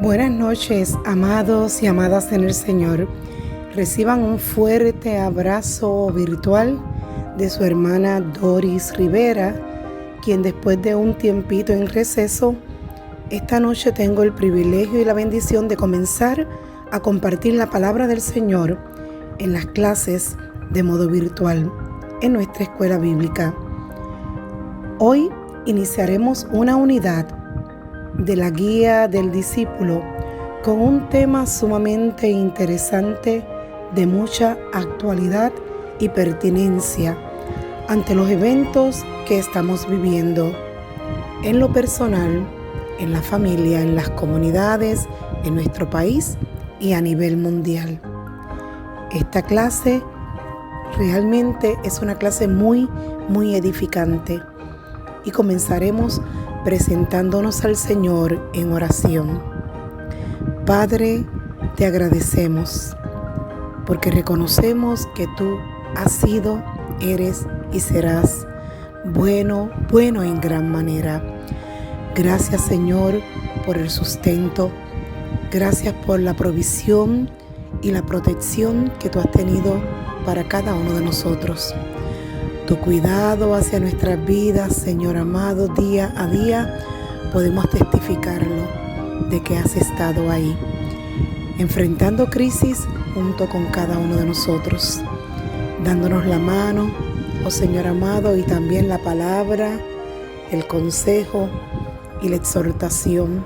Buenas noches, amados y amadas en el Señor. Reciban un fuerte abrazo virtual de su hermana Doris Rivera, quien después de un tiempito en receso, esta noche tengo el privilegio y la bendición de comenzar a compartir la palabra del Señor en las clases de modo virtual en nuestra escuela bíblica. Hoy iniciaremos una unidad de la guía del discípulo con un tema sumamente interesante de mucha actualidad y pertinencia ante los eventos que estamos viviendo en lo personal, en la familia, en las comunidades, en nuestro país y a nivel mundial. Esta clase realmente es una clase muy edificante y comenzaremos presentándonos al Señor en oración. Padre, te agradecemos porque reconocemos que tú has sido, eres y serás bueno en gran manera. Gracias, Señor, por el sustento. Gracias por la provisión y la protección que tú has tenido para cada uno de nosotros. Tu cuidado hacia nuestras vidas, Señor amado, día a día podemos testificarlo de que has estado ahí, enfrentando crisis junto con cada uno de nosotros, dándonos la mano, oh Señor amado, y también la palabra, el consejo y la exhortación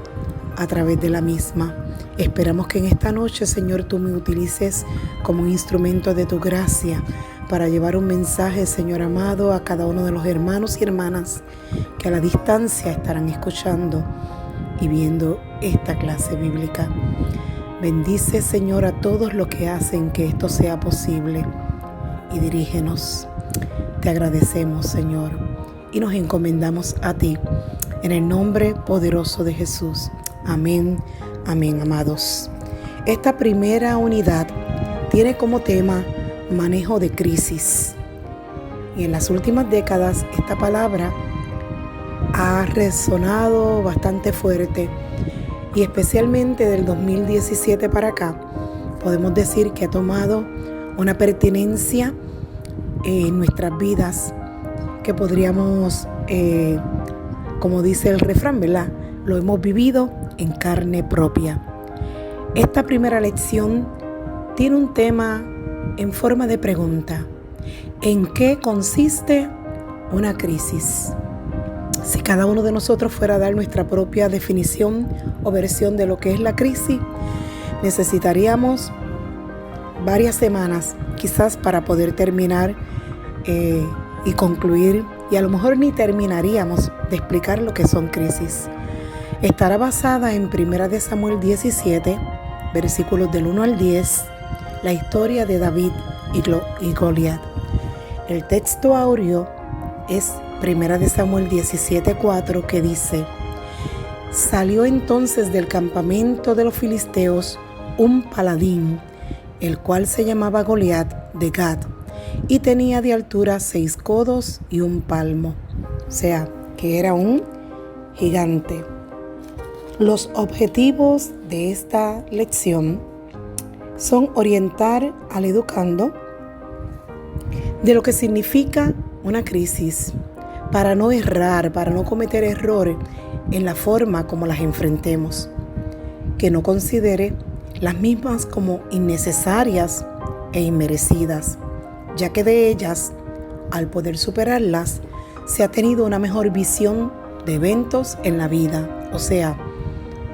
a través de la misma. Esperamos que en esta noche, Señor, tú me utilices como un instrumento de tu gracia para llevar un mensaje, Señor amado, a cada uno de los hermanos y hermanas que a la distancia estarán escuchando y viendo esta clase bíblica. Bendice, Señor, a todos los que hacen que esto sea posible y dirígenos. Te agradecemos, Señor, y nos encomendamos a ti en el nombre poderoso de Jesús. Amén, amén, amados. Esta primera unidad tiene como tema manejo de crisis. Y en las últimas décadas esta palabra ha resonado bastante fuerte y especialmente del 2017 para acá podemos decir que ha tomado una pertinencia en nuestras vidas que podríamos, como dice el refrán, ¿verdad? Lo hemos vivido en carne propia. Esta primera lección tiene un tema en forma de pregunta. ¿En qué consiste una crisis? Si cada uno de nosotros fuera a dar nuestra propia definición o versión de lo que es la crisis, necesitaríamos varias semanas quizás para poder terminar y concluir, y a lo mejor ni terminaríamos de explicar lo que son crisis. Estará basada en 1 Samuel 17, versículos del 1 al 10, la historia de David y Goliat. El texto áureo es 1 Samuel 17:4, que dice: Salió entonces del campamento de los filisteos un paladín, el cual se llamaba Goliat de Gat, y tenía de altura 6 codos y 1 palmo, o sea, que era un gigante. Los objetivos de esta lección son orientar al educando de lo que significa una crisis, para no errar, para no cometer errores en la forma como las enfrentemos, que no considere las mismas como innecesarias e inmerecidas, ya que de ellas, al poder superarlas, se ha tenido una mejor visión de eventos en la vida, o sea,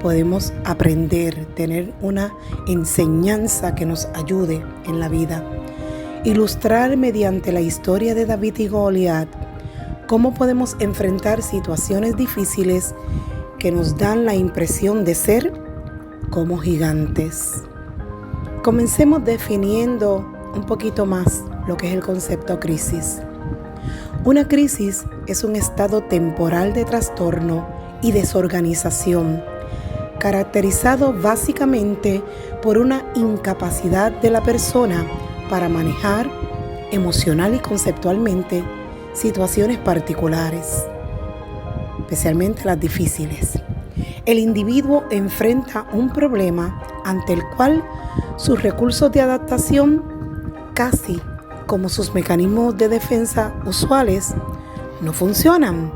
podemos aprender, tener una enseñanza que nos ayude en la vida. Ilustrar mediante la historia de David y Goliat cómo podemos enfrentar situaciones difíciles que nos dan la impresión de ser como gigantes. Comencemos definiendo un poquito más lo que es el concepto crisis. Una crisis es un estado temporal de trastorno y desorganización, caracterizado básicamente por una incapacidad de la persona para manejar emocional y conceptualmente situaciones particulares, especialmente las difíciles. el individuo enfrenta un problema ante el cual sus recursos de adaptación, casi como sus mecanismos de defensa usuales, no funcionan.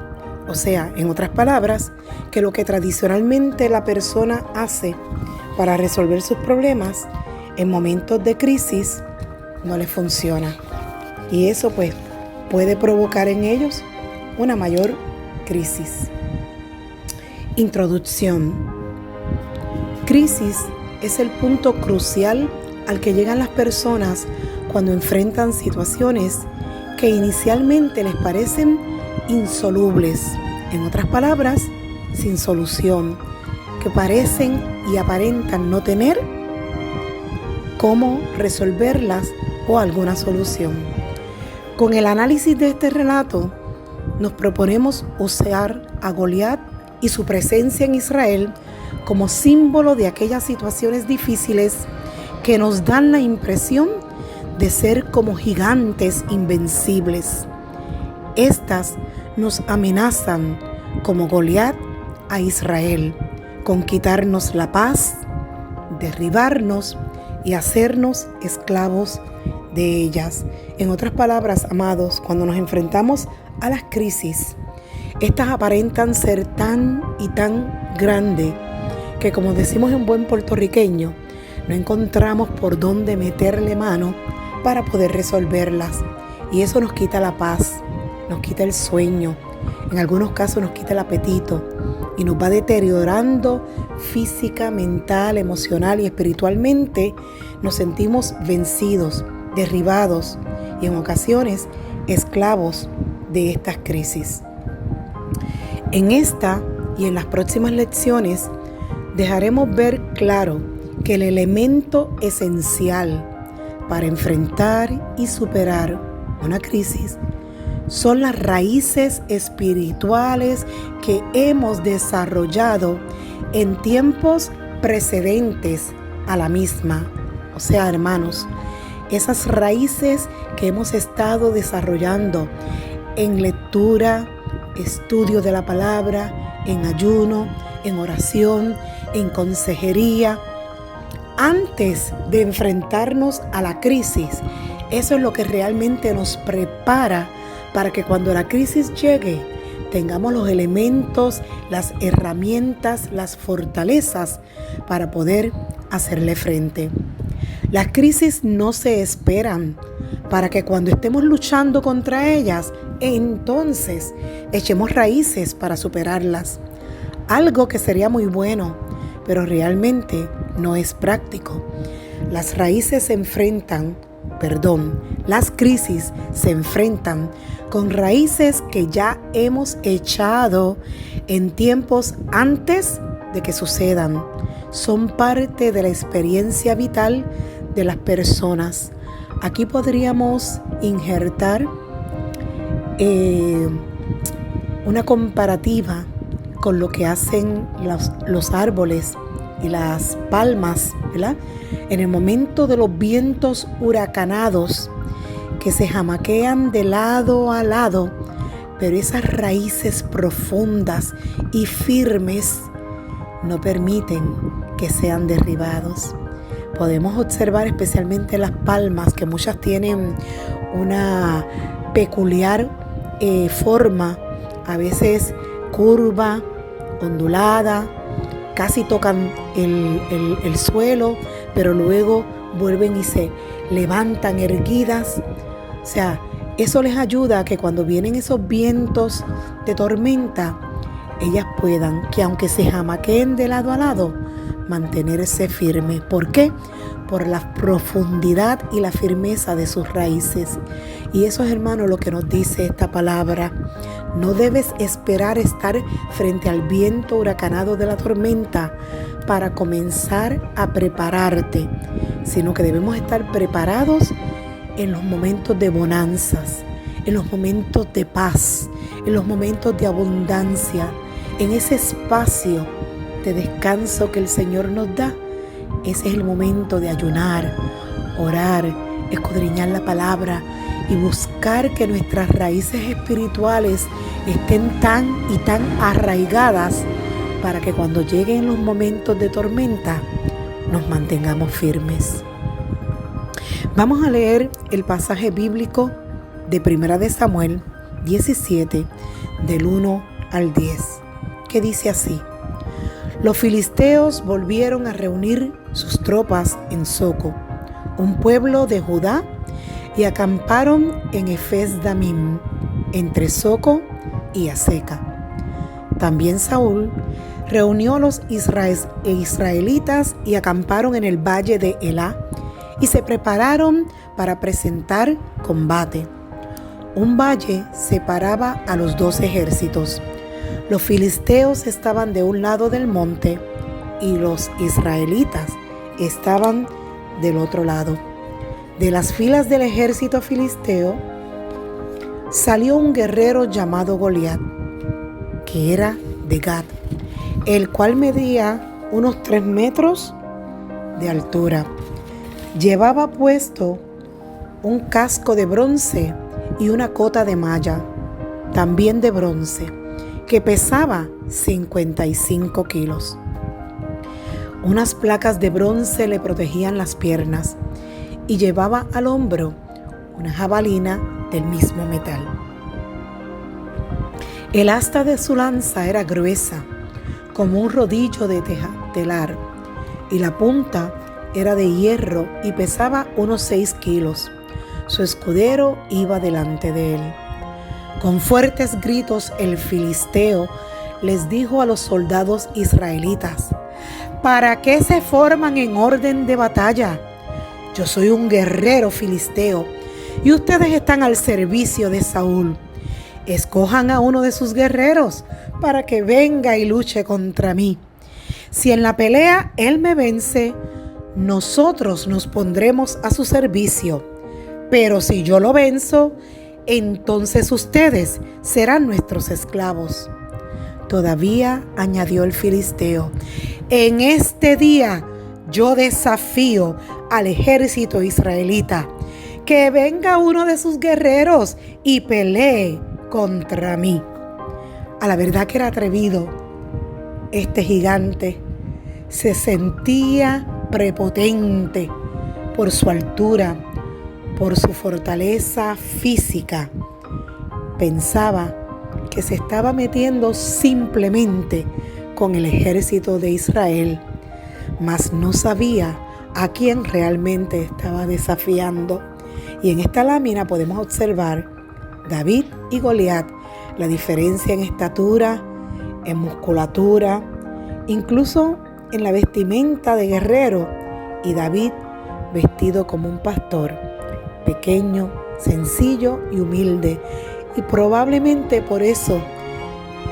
O sea, en otras palabras, que lo que tradicionalmente la persona hace para resolver sus problemas en momentos de crisis no les funciona. Y eso pues puede provocar en ellos una mayor crisis. Introducción. Crisis es el punto crucial al que llegan las personas cuando enfrentan situaciones que inicialmente les parecen insolubles. En otras palabras, sin solución, que parecen y aparentan no tener cómo resolverlas o alguna solución. Con el análisis de este relato, nos proponemos usar a Goliat y su presencia en Israel como símbolo de aquellas situaciones difíciles que nos dan la impresión de ser como gigantes invencibles. Estas nos amenazan, como Goliat, a Israel, con quitarnos la paz, derribarnos y hacernos esclavos de ellas. En otras palabras, amados, cuando nos enfrentamos a las crisis, estas aparentan ser tan y tan grandes que, como decimos en buen puertorriqueño, no encontramos por dónde meterle mano para poder resolverlas. Y eso nos quita la paz, nos quita el sueño, en algunos casos nos quita el apetito y nos va deteriorando física, mental, emocional y espiritualmente. Nos sentimos vencidos, derribados y en ocasiones esclavos de estas crisis. En esta y en las próximas lecciones dejaremos ver claro que el elemento esencial para enfrentar y superar una crisis son las raíces espirituales que hemos desarrollado en tiempos precedentes a la misma. O sea, hermanos, esas raíces que hemos estado desarrollando en lectura, estudio de la palabra, en ayuno, en oración, en consejería, antes de enfrentarnos a la crisis. Eso es lo que realmente nos prepara para que cuando la crisis llegue, tengamos los elementos, las herramientas, las fortalezas para poder hacerle frente. Las crisis no se esperan para que cuando estemos luchando contra ellas, entonces echemos raíces para superarlas. Algo que sería muy bueno, pero realmente no es práctico. Las crisis se enfrentan con raíces que ya hemos echado en tiempos antes de que sucedan. Son parte de la experiencia vital de las personas. Aquí podríamos injertar una comparativa con lo que hacen los árboles y las palmas, ¿verdad? En el momento de los vientos huracanados que se jamaquean de lado a lado, pero esas raíces profundas y firmes no permiten que sean derribados. Podemos observar especialmente las palmas, que muchas tienen una peculiar forma, a veces curva, ondulada, casi tocan el suelo, pero luego vuelven y se levantan erguidas. O sea, eso les ayuda a que cuando vienen esos vientos de tormenta, ellas puedan, que aunque se jamaqueen de lado a lado, mantenerse firmes. ¿Por qué? Por la profundidad y la firmeza de sus raíces. Y eso es, hermano, lo que nos dice esta palabra. No debes esperar estar frente al viento huracanado de la tormenta para comenzar a prepararte, sino que debemos estar preparados en los momentos de bonanzas, en los momentos de paz, en los momentos de abundancia, en ese espacio de descanso que el Señor nos da. Ese es el momento de ayunar, orar, escudriñar la palabra y buscar que nuestras raíces espirituales estén tan y tan arraigadas para que cuando lleguen los momentos de tormenta nos mantengamos firmes. Vamos a leer el pasaje bíblico de 1 de Samuel 17, del 1 al 10, que dice así: Los filisteos volvieron a reunir sus tropas en Soco, un pueblo de Judá, y acamparon en Efes-Damim, entre Soco y Azeca. También Saúl reunió a los israelitas y acamparon en el valle de Elá y se prepararon para presentar combate. Un valle separaba a los dos ejércitos. Los filisteos estaban de un lado del monte y los israelitas estaban del otro lado. De las filas del ejército filisteo salió un guerrero llamado Goliat, que era de Gat, el cual medía unos 3 metros de altura. Llevaba puesto un casco de bronce y una cota de malla, también de bronce, que pesaba 55 kilos. Unas placas de bronce le protegían las piernas y llevaba al hombro una jabalina del mismo metal. El asta de su lanza era gruesa, como un rodillo de telar, y la punta era de hierro y pesaba unos 6 kilos. Su escudero iba delante de él. Con fuertes gritos el filisteo les dijo a los soldados israelitas: ¿Para qué se forman en orden de batalla? Yo soy un guerrero filisteo y ustedes están al servicio de Saúl. Escojan a uno de sus guerreros para que venga y luche contra mí. Si en la pelea él me vence, nosotros nos pondremos a su servicio. Pero si yo lo venzo, entonces ustedes serán nuestros esclavos. Todavía añadió el filisteo: en este día yo desafío al ejército israelita. Que venga uno de sus guerreros y pelee contra mí. A la verdad que era atrevido. Este gigante se sentía prepotente por su altura, por su fortaleza física. Pensaba que se estaba metiendo simplemente con el ejército de Israel, mas no sabía a quién realmente estaba desafiando. Y en esta lámina podemos observar David y Goliat, la diferencia en estatura, en musculatura, incluso en la vestimenta de guerrero, y David vestido como un pastor, pequeño, sencillo y humilde, y probablemente por eso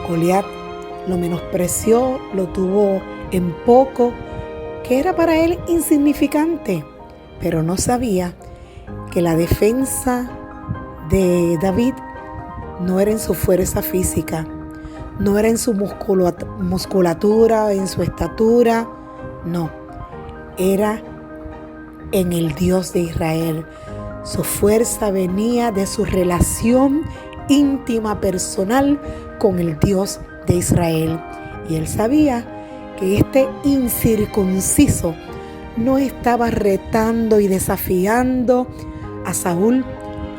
Goliat lo menospreció, lo tuvo en poco, que era para él insignificante, pero no sabía que la defensa de David no era en su fuerza física, no era en su musculatura, en su estatura, no, era en el Dios de Israel. Su fuerza venía de su relación íntima, personal con el Dios de Israel. Y él sabía que este incircunciso no estaba retando y desafiando a Saúl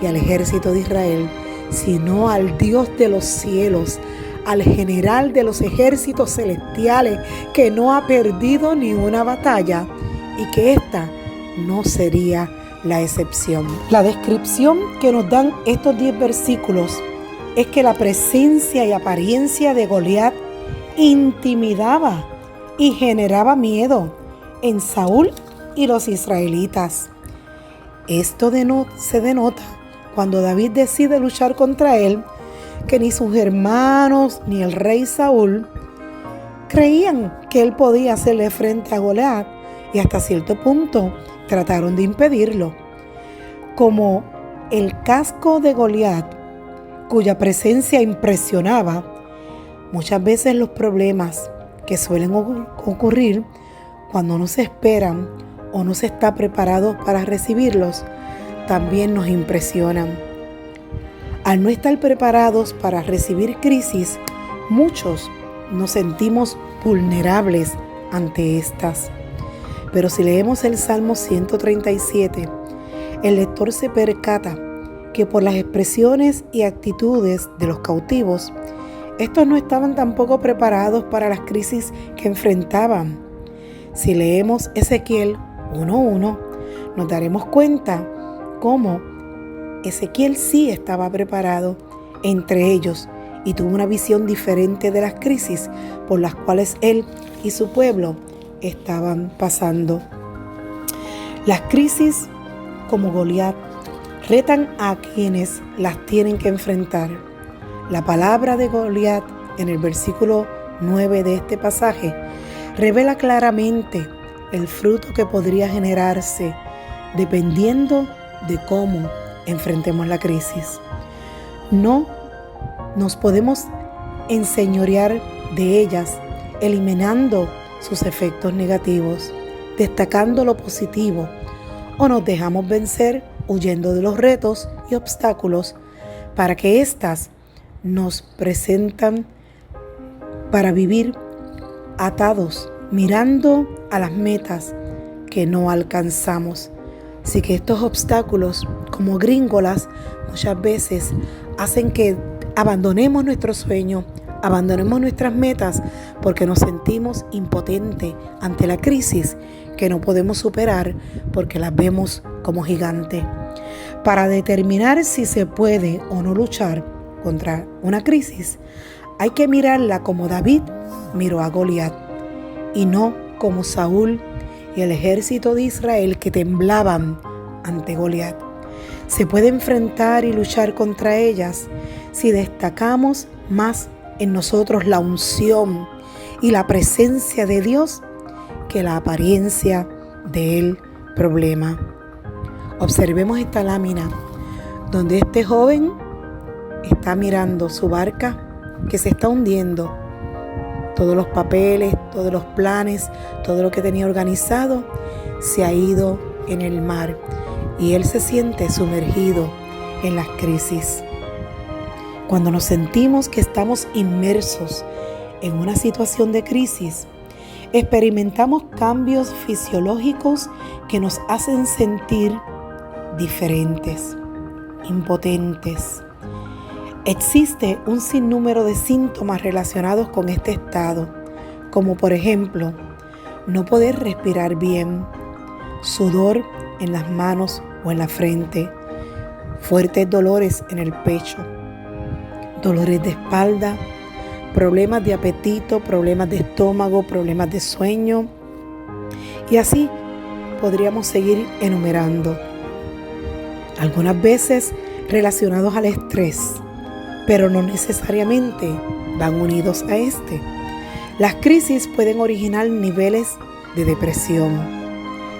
y al ejército de Israel, sino al Dios de los cielos, al general de los ejércitos celestiales, que no ha perdido ni una batalla y que esta no sería la excepción. La descripción que nos dan estos 10 versículos es que la presencia y apariencia de Goliat intimidaba y generaba miedo en Saúl y los israelitas. Esto se denota cuando David decide luchar contra él, que ni sus hermanos ni el rey Saúl creían que él podía hacerle frente a Goliat, y hasta cierto punto trataron de impedirlo. Como el casco de Goliat, cuya presencia impresionaba, muchas veces los problemas que suelen ocurrir cuando no se esperan o no se está preparado para recibirlos, también nos impresionan. Al no estar preparados para recibir crisis, muchos nos sentimos vulnerables ante estas. Pero si leemos el Salmo 137, el lector se percata que por las expresiones y actitudes de los cautivos, estos no estaban tampoco preparados para las crisis que enfrentaban. Si leemos Ezequiel 1:1, nos daremos cuenta cómo Ezequiel sí estaba preparado entre ellos y tuvo una visión diferente de las crisis por las cuales él y su pueblo estaban pasando. Las crisis, como Goliat, retan a quienes las tienen que enfrentar. La palabra de Goliat en el versículo 9 de este pasaje revela claramente el fruto que podría generarse dependiendo de cómo enfrentemos la crisis. No nos podemos enseñorear de ellas, eliminando sus efectos negativos, destacando lo positivo, o nos dejamos vencer huyendo de los retos y obstáculos para que éstas nos presentan para vivir atados, mirando a las metas que no alcanzamos. Así que estos obstáculos, como gringolas, muchas veces hacen que abandonemos nuestro sueño, abandonemos nuestras metas porque nos sentimos impotentes ante la crisis que no podemos superar porque las vemos como gigantes. Para determinar si se puede o no luchar contra una crisis, hay que mirarla como David miró a Goliat y no como Saúl y el ejército de Israel que temblaban ante Goliat. Se puede enfrentar y luchar contra ellas si destacamos más en nosotros la unción y la presencia de Dios que la apariencia del problema. Observemos esta lámina donde este joven está mirando su barca que se está hundiendo. Todos los papeles, todos los planes, todo lo que tenía organizado se ha ido en el mar y él se siente sumergido en las crisis. Cuando nos sentimos que estamos inmersos en una situación de crisis, experimentamos cambios fisiológicos que nos hacen sentir diferentes, impotentes. Existe un sinnúmero de síntomas relacionados con este estado, como por ejemplo, no poder respirar bien, sudor en las manos o en la frente, fuertes dolores en el pecho, dolores de espalda, problemas de apetito, problemas de estómago, problemas de sueño, y así podríamos seguir enumerando. Algunas veces relacionados al estrés, pero no necesariamente van unidos a este. Las crisis pueden originar niveles de depresión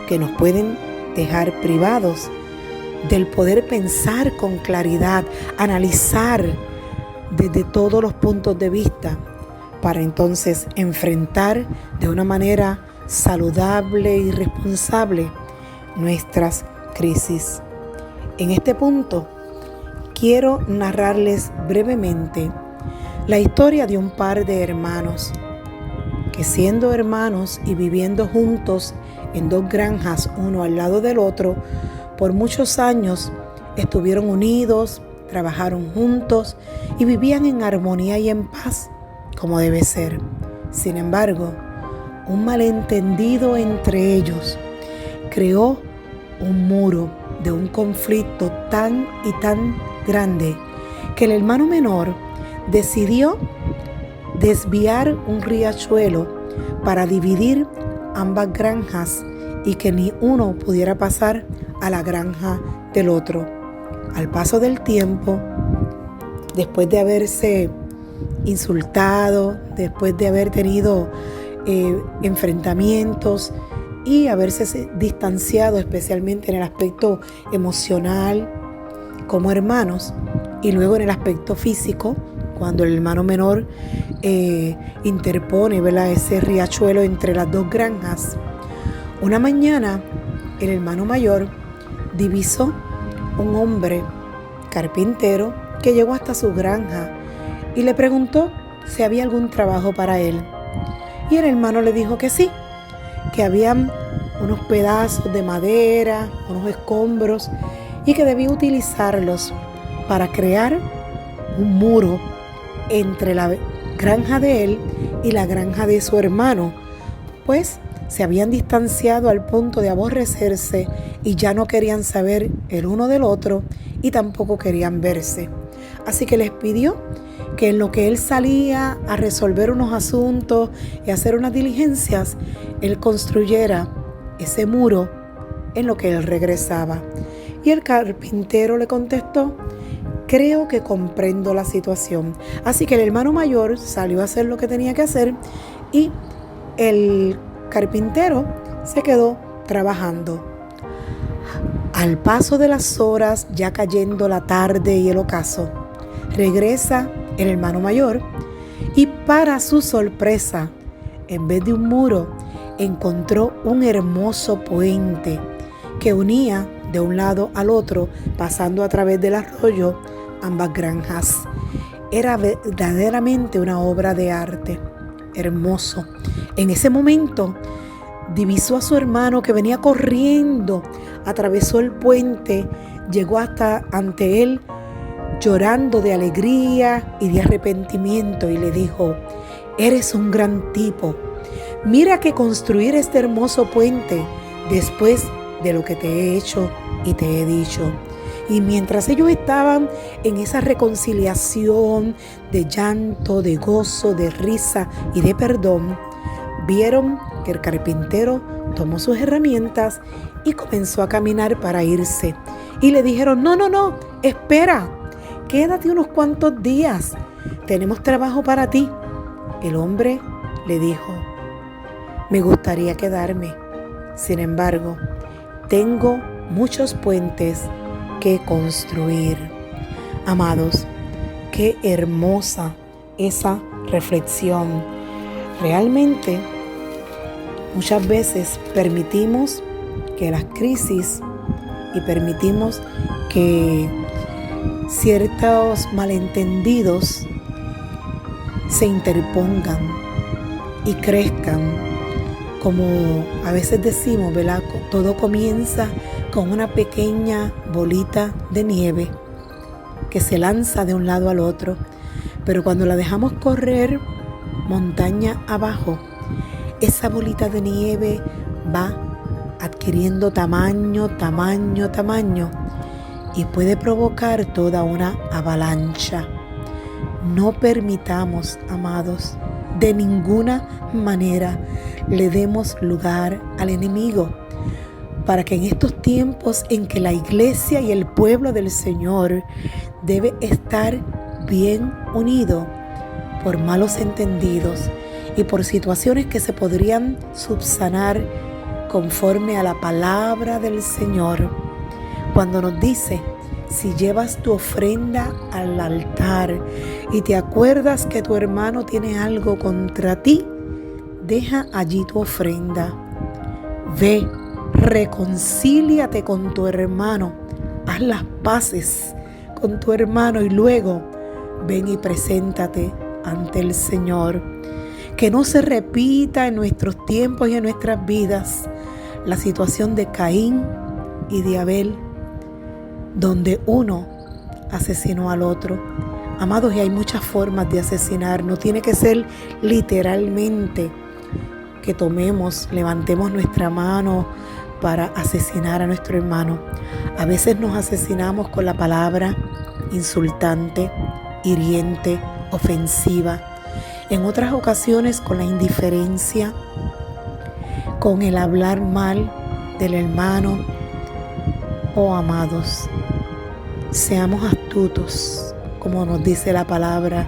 que nos pueden dejar privados del poder pensar con claridad, analizar desde todos los puntos de vista para entonces enfrentar de una manera saludable y responsable nuestras crisis. En este punto, quiero narrarles brevemente la historia de un par de hermanos que, siendo hermanos y viviendo juntos en dos granjas, uno al lado del otro, por muchos años estuvieron unidos, trabajaron juntos y vivían en armonía y en paz, como debe ser. Sin embargo, un malentendido entre ellos creó un muro de un conflicto tan y tan grande que el hermano menor decidió desviar un riachuelo para dividir ambas granjas y que ni uno pudiera pasar a la granja del otro. Al paso del tiempo, después de haberse insultado, después de haber tenido enfrentamientos y haberse distanciado especialmente en el aspecto emocional como hermanos y luego en el aspecto físico, cuando el hermano menor interpone, ¿verdad?, ese riachuelo entre las dos granjas. Una mañana el hermano mayor divisó un hombre carpintero que llegó hasta su granja y le preguntó si había algún trabajo para él. Y el hermano le dijo que sí, que habían unos pedazos de madera, unos escombros, y que debía utilizarlos para crear un muro entre la granja de él y la granja de su hermano, pues se habían distanciado al punto de aborrecerse y ya no querían saber el uno del otro y tampoco querían verse. Así que les pidió que en lo que él salía a resolver unos asuntos y hacer unas diligencias, él construyera ese muro en lo que él regresaba. Y el carpintero le contestó: creo que comprendo la situación. Así que el hermano mayor salió a hacer lo que tenía que hacer y el carpintero se quedó trabajando. Al paso de las horas, ya cayendo la tarde y el ocaso, regresa el hermano mayor y, para su sorpresa, en vez de un muro, encontró un hermoso puente que unía de un lado al otro, pasando a través del arroyo, ambas granjas. Era verdaderamente una obra de arte, hermoso. En ese momento divisó a su hermano que venía corriendo, atravesó el puente, llegó hasta ante él llorando de alegría y de arrepentimiento y le dijo: eres un gran tipo. Mira que construir este hermoso puente después de lo que te he hecho y te he dicho. Y mientras ellos estaban en esa reconciliación de llanto, de gozo, de risa y de perdón, vieron que el carpintero tomó sus herramientas y comenzó a caminar para irse. Y le dijeron: no, espera, quédate unos cuantos días, tenemos trabajo para ti. El hombre le dijo: me gustaría quedarme, sin embargo, tengo muchos puentes que construir. Amados, qué hermosa esa reflexión. Realmente, muchas veces permitimos que las crisis y permitimos que ciertos malentendidos se interpongan y crezcan. Como a veces decimos, ¿verdad? Todo comienza con una pequeña bolita de nieve que se lanza de un lado al otro, pero cuando la dejamos correr montaña abajo, esa bolita de nieve va adquiriendo tamaño y puede provocar toda una avalancha. No permitamos, amados, de ninguna manera le demos lugar al enemigo, para que en estos tiempos en que la iglesia y el pueblo del Señor debe estar bien unido, por malos entendidos y por situaciones que se podrían subsanar conforme a la palabra del Señor, cuando nos dice: si llevas tu ofrenda al altar y te acuerdas que tu hermano tiene algo contra ti, deja allí tu ofrenda. Ve, reconcíliate con tu hermano, haz las paces con tu hermano y luego ven y preséntate ante el Señor. Que no se repita en nuestros tiempos y en nuestras vidas la situación de Caín y de Abel, donde uno asesinó al otro. Amados, y hay muchas formas de asesinar. No tiene que ser literalmente que levantemos nuestra mano para asesinar a nuestro hermano. A veces nos asesinamos con la palabra insultante, hiriente, ofensiva. En otras ocasiones con la indiferencia, con el hablar mal del hermano. Oh, amados, seamos astutos, como nos dice la palabra,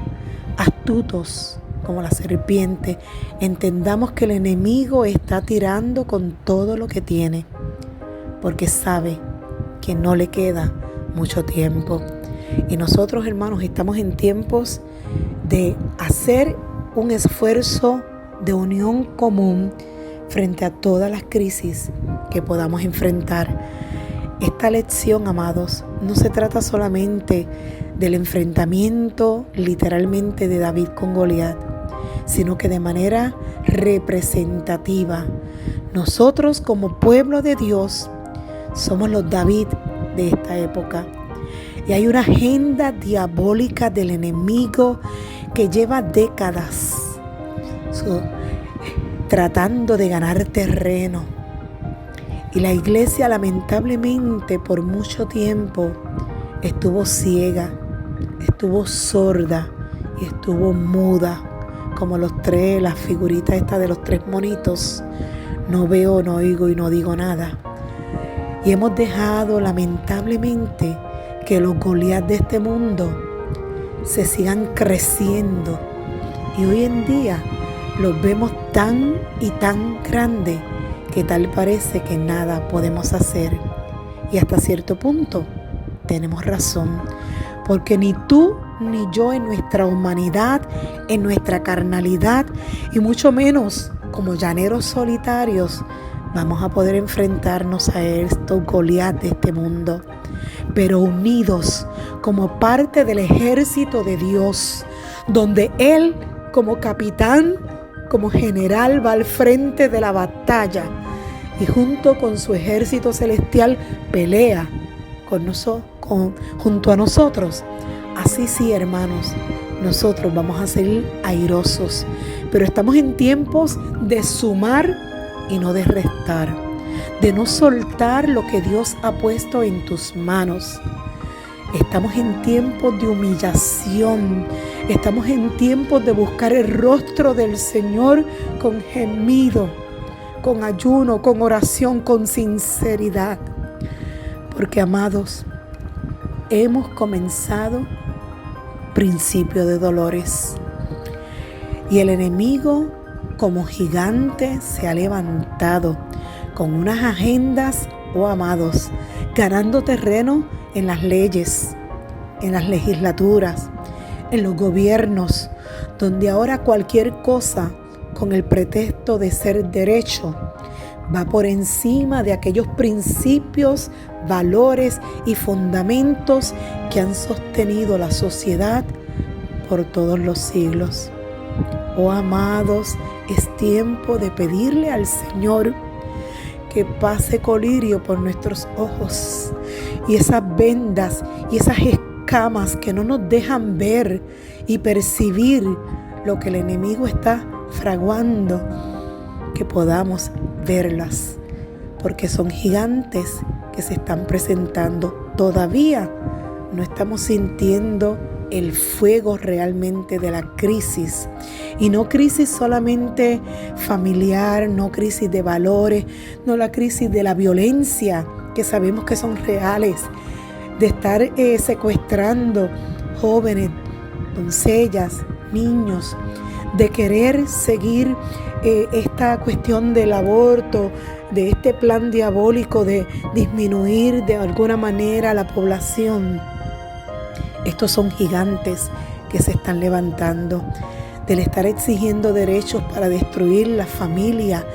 astutos como la serpiente. Entendamos que el enemigo está tirando con todo lo que tiene, porque sabe que no le queda mucho tiempo. Y nosotros, hermanos, estamos en tiempos de hacer un esfuerzo de unión común frente a todas las crisis que podamos enfrentar. Esta lección, amados, no se trata solamente del enfrentamiento literalmente de David con Goliat, sino que de manera representativa. Nosotros como pueblo de Dios somos los David de esta época. Y hay una agenda diabólica del enemigo que lleva décadas tratando de ganar terreno. Y la iglesia lamentablemente por mucho tiempo estuvo ciega, estuvo sorda y estuvo muda, como las figuritas estas de los 3 monitos. No veo, no oigo y no digo nada. Y hemos dejado lamentablemente que los Goliat de este mundo se sigan creciendo. Y hoy en día los vemos tan y tan grandes que tal parece que nada podemos hacer. Y hasta cierto punto tenemos razón, porque ni tú ni yo en nuestra humanidad, en nuestra carnalidad y mucho menos como llaneros solitarios vamos a poder enfrentarnos a estos Goliat de este mundo, pero unidos como parte del ejército de Dios, donde Él como capitán, como general va al frente de la batalla y junto con su ejército celestial pelea junto a nosotros. Así sí, hermanos, nosotros vamos a ser airosos, pero estamos en tiempos de sumar y no de restar, de no soltar lo que Dios ha puesto en tus manos. Estamos en tiempos de humillación, estamos en tiempos de buscar el rostro del Señor con gemido, con ayuno, con oración, con sinceridad. Porque, amados, hemos comenzado principio de dolores. Y el enemigo como gigante se ha levantado con unas agendas, amados, ganando terreno en las leyes, en las legislaturas, en los gobiernos, donde ahora cualquier cosa con el pretexto de ser derecho va por encima de aquellos principios, valores y fundamentos que han sostenido la sociedad por todos los siglos. Oh amados, es tiempo de pedirle al Señor que pase colirio por nuestros ojos y esas vendas y esas escamas que no nos dejan ver y percibir lo que el enemigo está fraguando, que podamos verlas, porque son gigantes que se están presentando. Todavía no estamos sintiendo el fuego realmente de la crisis, y no crisis solamente familiar, no crisis de valores, no la crisis de la violencia que sabemos que son reales, de estar secuestrando jóvenes, doncellas, niños, de querer seguir esta cuestión del aborto, de este plan diabólico de disminuir de alguna manera la población. Estos son gigantes que se están levantando, del estar exigiendo derechos para destruir la familia,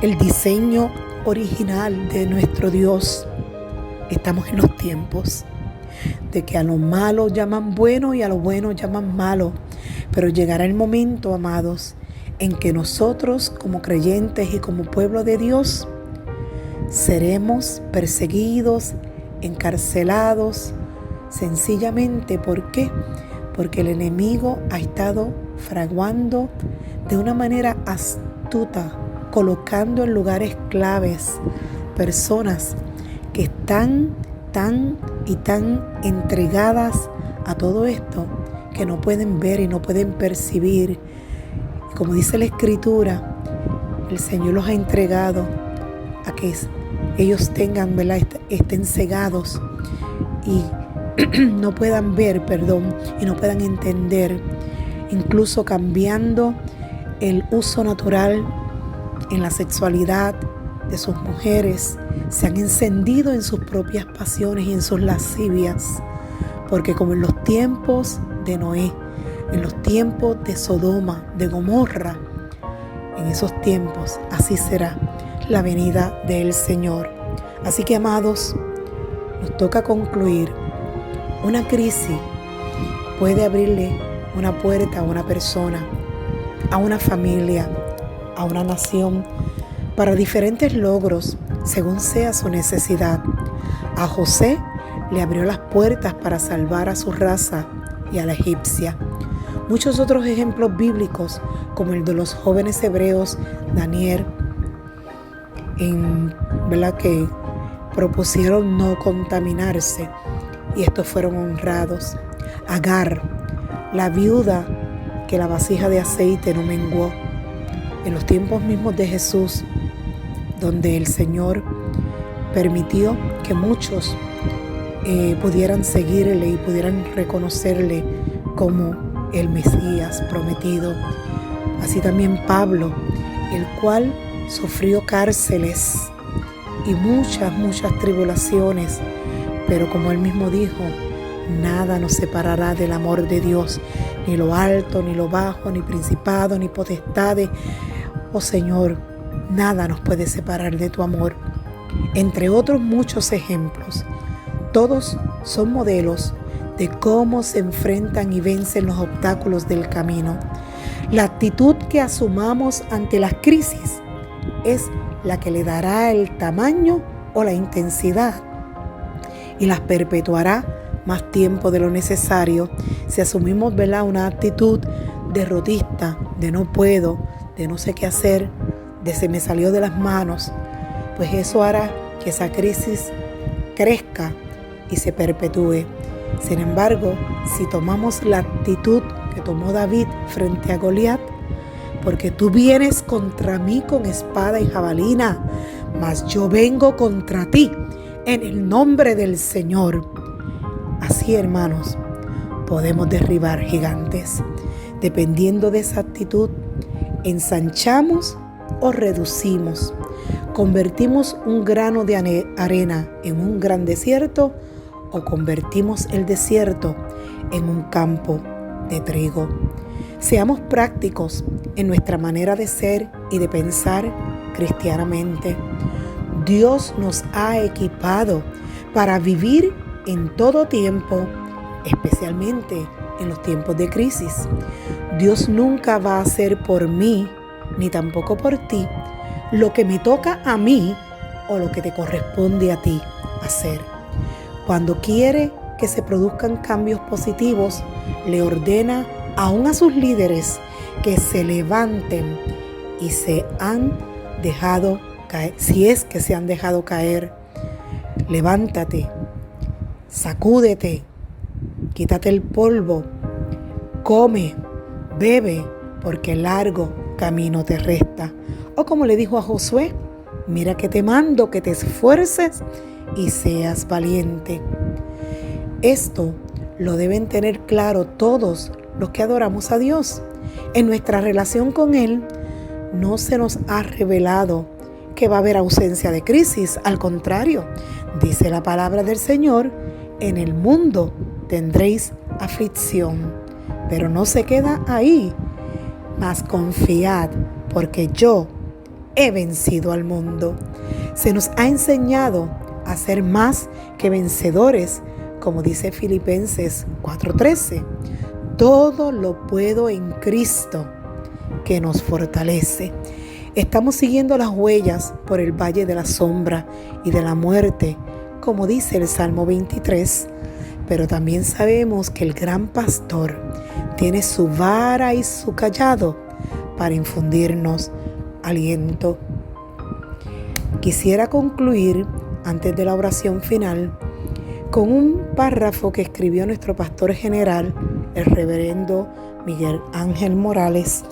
el diseño original de nuestro Dios. Estamos en los tiempos de que a lo malo llaman bueno y a lo bueno llaman malo, pero llegará el momento, amados, en que nosotros como creyentes y como pueblo de Dios seremos perseguidos, encarcelados, sencillamente. ¿Por qué? Porque el enemigo ha estado fraguando de una manera astuta, colocando en lugares claves personas que están tan entregadas a todo esto que no pueden ver y no pueden percibir. Como dice la Escritura, el Señor los ha entregado a que ellos tengan, ¿verdad?, estén cegados y no puedan ver, y no puedan entender, incluso cambiando el uso natural en la sexualidad de sus mujeres. Se han encendido en sus propias pasiones y en sus lascivias, porque como en los tiempos de Noé, en los tiempos de Sodoma, de Gomorra, en esos tiempos así será la venida del Señor. Así que, amados, nos toca concluir. Una crisis puede abrirle una puerta a una persona a una familia, a una nación, para diferentes logros, según sea su necesidad. A José le abrió las puertas para salvar a su raza y a la egipcia. Muchos otros ejemplos bíblicos, como el de los jóvenes hebreos, Daniel, que propusieron no contaminarse y estos fueron honrados. Agar, la viuda que la vasija de aceite no menguó. En los tiempos mismos de Jesús, donde el Señor permitió que muchos pudieran seguirle y pudieran reconocerle como el Mesías prometido. Así también Pablo, el cual sufrió cárceles y muchas tribulaciones, pero como él mismo dijo, nada nos separará del amor de Dios, ni lo alto, ni lo bajo, ni principado, ni potestades. Oh Señor, nada nos puede separar de tu amor. Entre otros muchos ejemplos, todos son modelos de cómo se enfrentan y vencen los obstáculos del camino. La actitud que asumamos ante las crisis es la que le dará el tamaño o la intensidad y las perpetuará más tiempo de lo necesario. Si asumimos, una actitud derrotista, de no puedo, de no sé qué hacer, de se me salió de las manos, pues eso hará que esa crisis crezca y se perpetúe. Sin embargo, si tomamos la actitud que tomó David frente a Goliat, porque tú vienes contra mí con espada y jabalina, mas yo vengo contra ti en el nombre del Señor. Así, hermanos, podemos derribar gigantes. Dependiendo de esa actitud, ensanchamos o reducimos. Convertimos un grano de arena en un gran desierto o convertimos el desierto en un campo de trigo. Seamos prácticos en nuestra manera de ser y de pensar cristianamente. Dios nos ha equipado para vivir en todo tiempo, especialmente en los tiempos de crisis. Dios nunca va a hacer por mí, ni tampoco por ti, lo que me toca a mí o lo que te corresponde a ti hacer. Cuando quiere que se produzcan cambios positivos, le ordena aún a sus líderes que se levanten y se han dejado caer. Si es que se han dejado caer, levántate, sacúdete, quítate el polvo, come, bebe, porque largo camino te resta. O como le dijo a Josué, mira que te mando que te esfuerces y seas valiente. Esto lo deben tener claro todos los que adoramos a Dios. En nuestra relación con Él no se nos ha revelado que va a haber ausencia de crisis. Al contrario, dice la palabra del Señor, en el mundo tendréis aflicción, pero no se queda ahí, mas confiad, porque yo he vencido al mundo. Se nos ha enseñado a ser más que vencedores, como dice Filipenses 4:13. Todo lo puedo en Cristo que nos fortalece. Estamos siguiendo las huellas por el valle de la sombra y de la muerte, como dice el Salmo 23, pero también sabemos que el gran pastor tiene su vara y su cayado para infundirnos aliento. Quisiera concluir, antes de la oración final, con un párrafo que escribió nuestro pastor general, el reverendo Miguel Ángel Morales,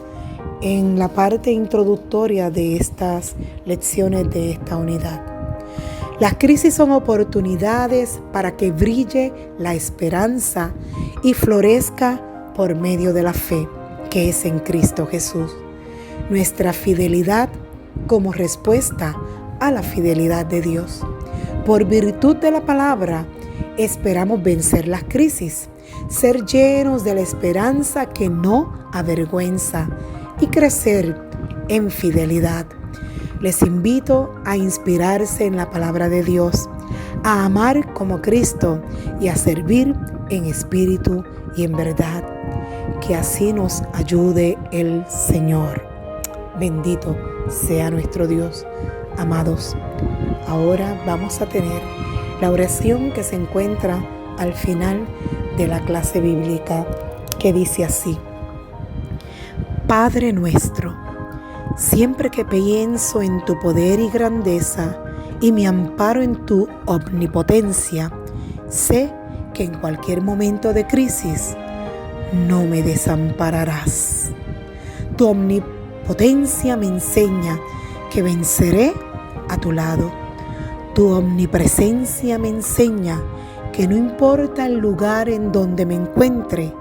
en la parte introductoria de estas lecciones de esta unidad. Las crisis son oportunidades para que brille la esperanza y florezca por medio de la fe, que es en Cristo Jesús. Nuestra fidelidad como respuesta a la fidelidad de Dios. Por virtud de la palabra, esperamos vencer las crisis, ser llenos de la esperanza que no avergüenza y crecer en fidelidad. Les invito a inspirarse en la palabra de Dios, a amar como Cristo y a servir en espíritu y en verdad. que así nos ayude el Señor. Bendito sea nuestro Dios. Amados, ahora vamos a tener la oración que se encuentra al final de la clase bíblica, que dice así: Padre nuestro, siempre que pienso en tu poder y grandeza y me amparo en tu omnipotencia, sé que en cualquier momento de crisis no me desampararás. Tu omnipotencia me enseña que venceré a tu lado. Tu omnipresencia me enseña que no importa el lugar en donde me encuentre,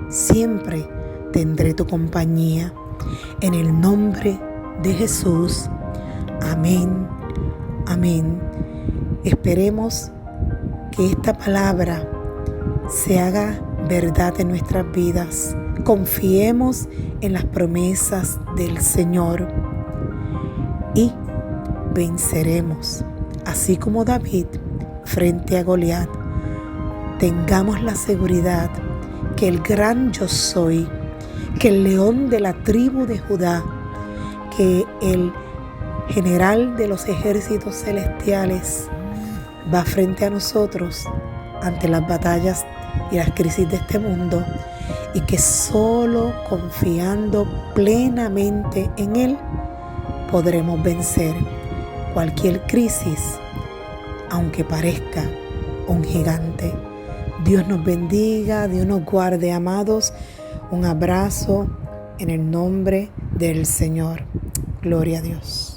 siempre tendré tu compañía. En el nombre de Jesús. Amén. Amén. Esperemos que esta palabra se haga verdad en nuestras vidas. Confiemos en las promesas del Señor y venceremos, así como David frente a Goliat. Tengamos la seguridad que el gran yo soy, que el león de la tribu de Judá, que el general de los ejércitos celestiales va frente a nosotros ante las batallas y las crisis de este mundo, y que solo confiando plenamente en Él podremos vencer cualquier crisis, aunque parezca un gigante. Dios nos bendiga, Dios nos guarde, amados. Un abrazo en el nombre del Señor. Gloria a Dios.